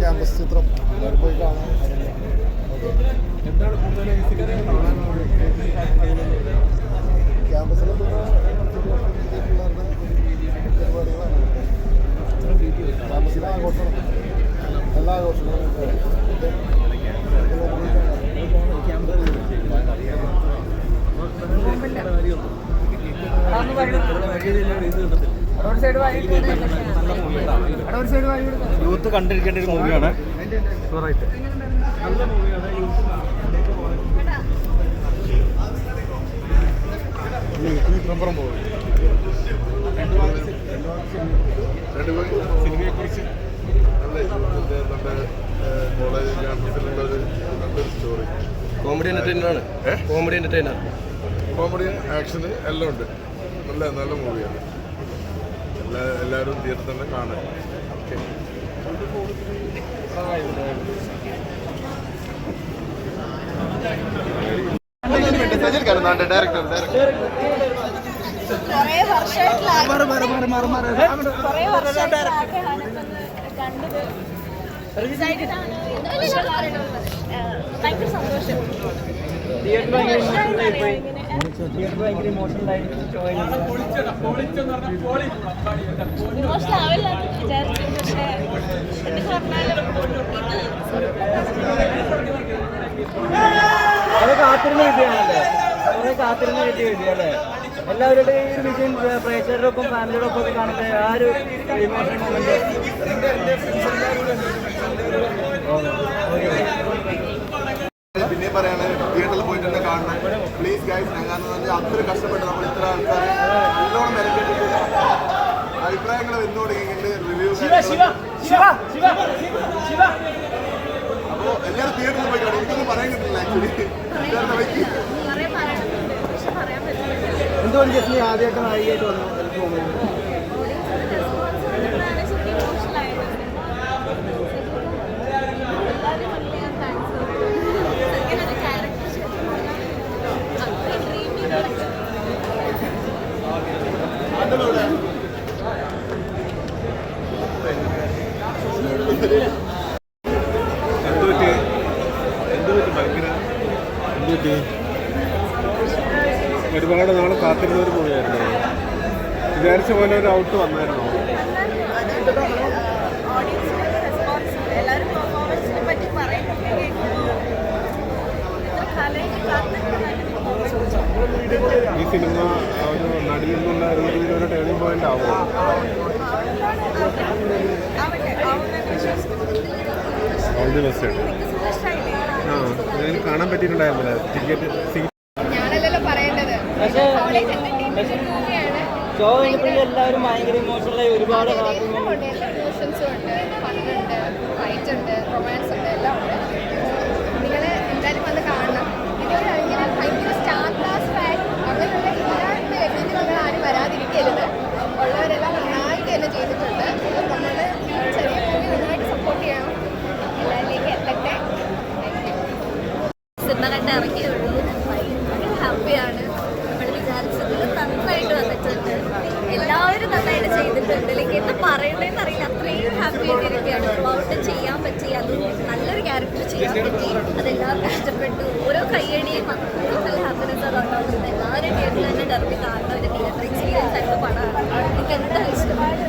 Campus ചിത്രം പോയി കാണാം. ക്യാമ്പസിലെ പിള്ളേരുടെ പരിപാടികളാണ്. ക്യാമ്പസിലെ ആഘോഷണം, എല്ലാ ആഘോഷങ്ങളും യൂത്ത് കണ്ടിരിക്കേണ്ട ഒരു മൂവിയാണ്. നല്ല മൂവിയാണ്. സിനിമയെക്കുറിച്ച് കോളേജ് ക്യാമ്പസിലുള്ള ഒരു നല്ലൊരു സ്റ്റോറി. കോമഡി എന്റർടൈനറാണ്. കോമഡി ആക്ഷന് എല്ലാം ഉണ്ട്. നല്ല മൂവിയാണ്. എല്ലാവരും തിയേറ്ററിൽ തന്നെ കാണാൻ. ഡയറക്ടർ ഭയങ്കര സന്തോഷം. ഇമോഷണൽ ആവില്ല വിചാരിച്ചു. പക്ഷേ എന്ത് പറഞ്ഞാലും കാത്തിരുന്ന് കിട്ടിയ വിജയല്ലേ. എല്ലാവരുടെയും ഈ വിജയം പ്രേക്ഷകരുടെ ഒപ്പം ഫാമിലിയുടെ ഒപ്പം ഒക്കെ കാണട്ടെ. ആ ഒരു ഇമോഷണൽ മൊമെന്റ് പിന്നെയും പറയാണ്, തിയേറ്ററിൽ പോയിട്ട് തന്നെ കാണണം പ്ലീസ് ഗൈസ്. കാരണം അത്ര കഷ്ടപ്പെട്ട് നമ്മൾ ഇത്ര ആൾക്കാർ നല്ലോണം മെനക്കെട്ടിട്ട് അഭിപ്രായങ്ങൾ വന്നുകൊടുക്കിയിട്ട് റിവ്യൂ. അപ്പോൾ എല്ലാവരും തിയേറ്ററിൽ പോയി കാണും. എനിക്കൊന്നും പറയാൻ കിട്ടില്ല ആക്ച്വലി. എന്തുകൊണ്ട് ജസ്റ്റ് ആദ്യമായിട്ട് നായികയായിട്ട് വന്നു? ഒരുപാട് നാൾ കാത്തിരുന്നൊരു മൂവിയായിരുന്നു. വിചാരിച്ച പോലെ ഒരു ഔട്ട് വന്നായിരുന്നോ? ഈ സിനിമ ഒരു നടിയിൽ നിന്നുള്ള രീതിയിൽ ഒരു ടേണിംഗ് പോയിന്റ് ആവുമോ? All the best. കാണാൻ പറ്റിയിട്ടുണ്ടായിരുന്നില്ല ടിക്കറ്റ് സീറ്റ്. ഷോ കഴിഞ്ഞപ്പോൾ എല്ലാവരും ഭയങ്കര ഇമോഷണലായി. ഒരുപാട് ഇമോഷൻസും ഉണ്ട്, ഫണ്ടുണ്ട്, ഫൈറ്റ് ഉണ്ട്, റൊമാൻസ് ഉണ്ട്, എല്ലാം ഉണ്ട്. നിങ്ങൾ എന്തായാലും വന്ന് കാണണം. ഇതൊരു ഇങ്ങനെ ഭയങ്കര സ്റ്റാർ ക്ലാസ് ഫാൻ അങ്ങനെയുള്ള എല്ലാവരുടെ എഫക്റ്റ് നിങ്ങൾ ആരും വരാതിരിക്കരുത്. ഉള്ളവരെല്ലാം നന്നായിട്ട് തന്നെ ചെയ്തിട്ടുണ്ട്. നമ്മൾ ചെറിയ മൂവി നന്നായിട്ട് സപ്പോർട്ട് ചെയ്യണം. എല്ലാവരിലേക്ക് എത്തട്ടെ. സിനിമ കണ്ട് ഇറങ്ങിയുള്ളൂ. ഭയങ്കര ഹാപ്പിയാണ്. നമ്മൾ വിചാരിച്ചത് നന്നായിട്ട് വന്നിട്ടുണ്ട്. എല്ലാവരും നന്നായിട്ട് ചെയ്തിട്ടുണ്ട്. ലൈക്ക് എന്താ പറയണതെന്ന് അറിയില്ല. അത്രയും ഹാപ്പി ആയിട്ടിരിക്കുകയാണ്. ഔട്ട് ചെയ്യാൻ പറ്റി, അത് നല്ലൊരു ക്യാരക്ടർ ചെയ്യാൻ പറ്റി. അതെല്ലാവരും കഷ്ടപ്പെട്ടു. ഓരോ കയ്യടിയും നല്ല ഹാപ്പിനെസ് അത് ഉണ്ടാവുന്നത്. എല്ലാവരും തിയേറ്ററിൽ തന്നെ ഡർബി കാണുന്ന ഒരു തിയേറ്റർ എക്സ്പീരിയൻസ് ആയിട്ടുള്ള പടമാണ്. എനിക്ക് എന്താ ഇഷ്ടമാണ്.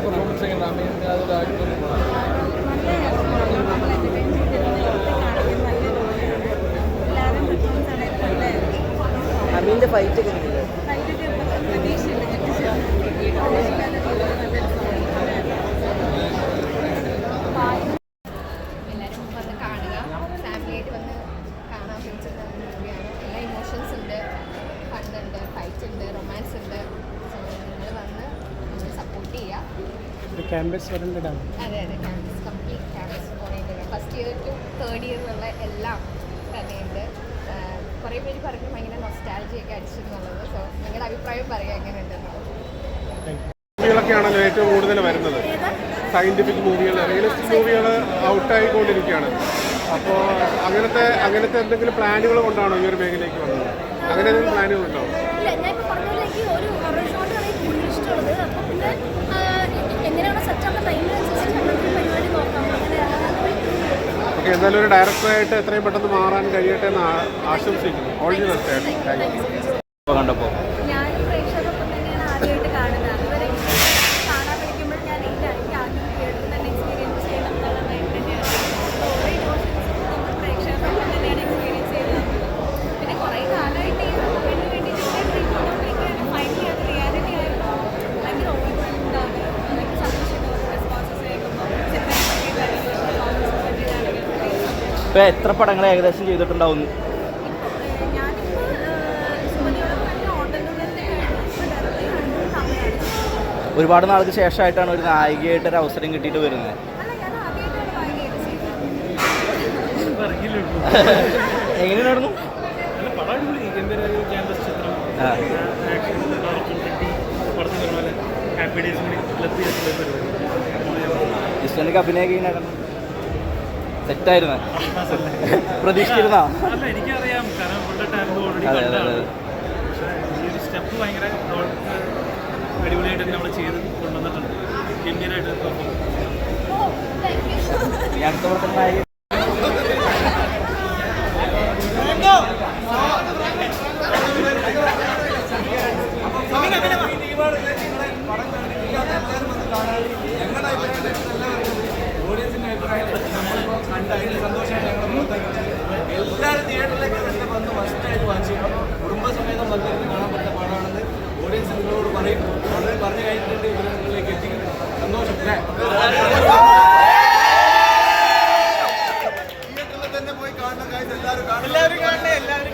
പെർഫോമൻസ് ചെയ്യുന്നത് അമീൻ്റെ അമീൻ്റെ ഫൈറ്റ് ഒക്കെ എല്ലാവരും വന്ന് കാണുക. ഫാമിലിയായിട്ട് വന്ന് കാണാൻ പറ്റുന്ന മൂവിയാണ്. എല്ലാ ഇമോഷൻസ് ഉണ്ട്, ഫണ്ടുണ്ട്, ഫൈറ്റ് ഉണ്ട്, റൊമാൻസ് ഉണ്ട്. സോ നിങ്ങൾ വന്ന് സപ്പോർട്ട് ചെയ്യുക. Campus oriented. അതെ campus complete campus oriented. First year to third year എന്നുള്ള എല്ലാം തന്നെയുണ്ട്. കുറേ പേര് പറഞ്ഞു ഭയങ്കര നൊസ്റ്റാൾജിയൊക്കെ അടിച്ചു എന്നുള്ളത്. സോ നിങ്ങളുടെ അഭിപ്രായം പറയുക എങ്ങനെയുണ്ടെന്നുള്ളത്. മൂവികളൊക്കെയാണല്ലോ ഏറ്റവും കൂടുതൽ വരുന്നത്. സയൻറ്റിഫിക് മൂവികൾ, റിയലിസ്റ്റിക് മൂവികൾ ഔട്ടായിക്കൊണ്ടിരിക്കുകയാണ്. അപ്പോൾ അങ്ങനത്തെ എന്തെങ്കിലും പ്ലാനുകൾ കൊണ്ടാണോ ഈ ഒരു മേഖലയ്ക്ക് വന്നത്? അങ്ങനെ എന്തെങ്കിലും പ്ലാനുകളുണ്ടോ? ഇല്ല, ഞാൻ ഇപ്പോൾ പറഞ്ഞതിലേക്ക് ഒരു ഹൊറർ ജോണറാണ് കൂടുതൽ ഇഷ്ടമുള്ളത്. അപ്പോൾ പിന്നെ എങ്ങനെയാണോ സെറ്റാകുന്ന ടൈമിനനുസരിച്ച് അങ്ങനത്തെ പരിപാടി നോക്കാം. ഓക്കെ, എന്തായാലും ഒരു ഡയറക്ടറായിട്ട് എത്രയും പെട്ടെന്ന് മാറാൻ കഴിയട്ടെ എന്ന് ആശംസിക്കുന്നു. ഓൾ ദി ബെസ്റ്റ് ആയിട്ട്. Thank you. കണ്ടപ്പോൾ ഞാൻ പ്രേക്ഷകർക്കൊപ്പം തന്നെയാണ് ആദ്യമായിട്ട് കാണുന്നത്. അതുവരെ കാണാൻ പഠിക്കുമ്പോൾ ഞാൻ എനിക്ക് ആദ്യം തിയേറ്ററിൽ തന്നെ എക്സ്പീരിയൻസ് ചെയ്യണം എന്നുള്ള മൈൻഡ് തന്നെയാണ്. കുറേ ഇമോഷൻസ് നമ്മൾ പ്രേക്ഷകർക്കൊപ്പം തന്നെയാണ് എക്സ്പീരിയൻസ് ചെയ്തത്. പിന്നെ കുറേ കാലമായിട്ട് ഈ മൂവിന് വേണ്ടിയിട്ട് ഫൈനലി അത് റിയാലിറ്റി ആയിരുന്നു. ഭയങ്കര ഓവർവെൽമിംഗ് ആണ്. ഭയങ്കര സന്തോഷമായിട്ട് റെസ്പോൺസസ് കേൾക്കുമ്പോൾ സിനിമയെ പറ്റിയിട്ടാണെങ്കിലും പെർഫോമൻസിനെ പറ്റിയിട്ടാണെങ്കിലും ഇപ്പോൾ എത്ര പടങ്ങൾ ഏകദേശം ചെയ്തിട്ടുണ്ടാവും? ഒരുപാട് നാൾക്ക് ശേഷമായിട്ടാണ് ഒരു നായികയായിട്ട് ഒരു അവസരം കിട്ടിയിട്ട് വരുന്നത്. എങ്ങനെയായിരുന്നു? ജിസ്റ്റിൻ്റെ അഭിനയൊക്കെ ഇങ്ങനെ സെറ്റായിരുന്നു. പ്രതീക്ഷിച്ചിരുന്നാ? എനിക്കറിയാം, കാരണം ഫുൾ ടൈം ഓൾറെഡി പക്ഷേ ഈ ഒരു സ്റ്റെപ്പ് ഭയങ്കര അടിപൊളിയായിട്ട് തന്നെ നമ്മൾ ചെയ്ത് കൊണ്ടുവന്നിട്ടുണ്ട്. ഗംഭീരമായിട്ട് പെർഫോം. അടുത്ത വർഷം നായിക എല്ലാവരും തിയേറ്ററിലേക്ക് തന്നെ വന്ന് ഫസ്റ്റായിട്ട് വാച്ച് ചെയ്യണം. കുടുംബസമേതം വന്നിട്ട് കാണാൻ പറ്റുന്ന പാടാണെന്ന് ഓഡിയൻസ് നിങ്ങളോട് പറയും. വളരെ പറഞ്ഞു കഴിഞ്ഞിട്ട് നിങ്ങളിലേക്ക് എത്തിക്കുന്നത് സന്തോഷം. തിയേറ്ററിൽ തന്നെ പോയി കാണണം guys. എല്ലാവരും കാണണം.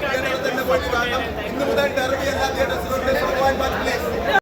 തിയേറ്ററിൽ തന്നെ പോയി കാണണം. ഇന്ന് മുതൽ ടെർമി എല്ലാ തിയേറ്റേഴ്സിലും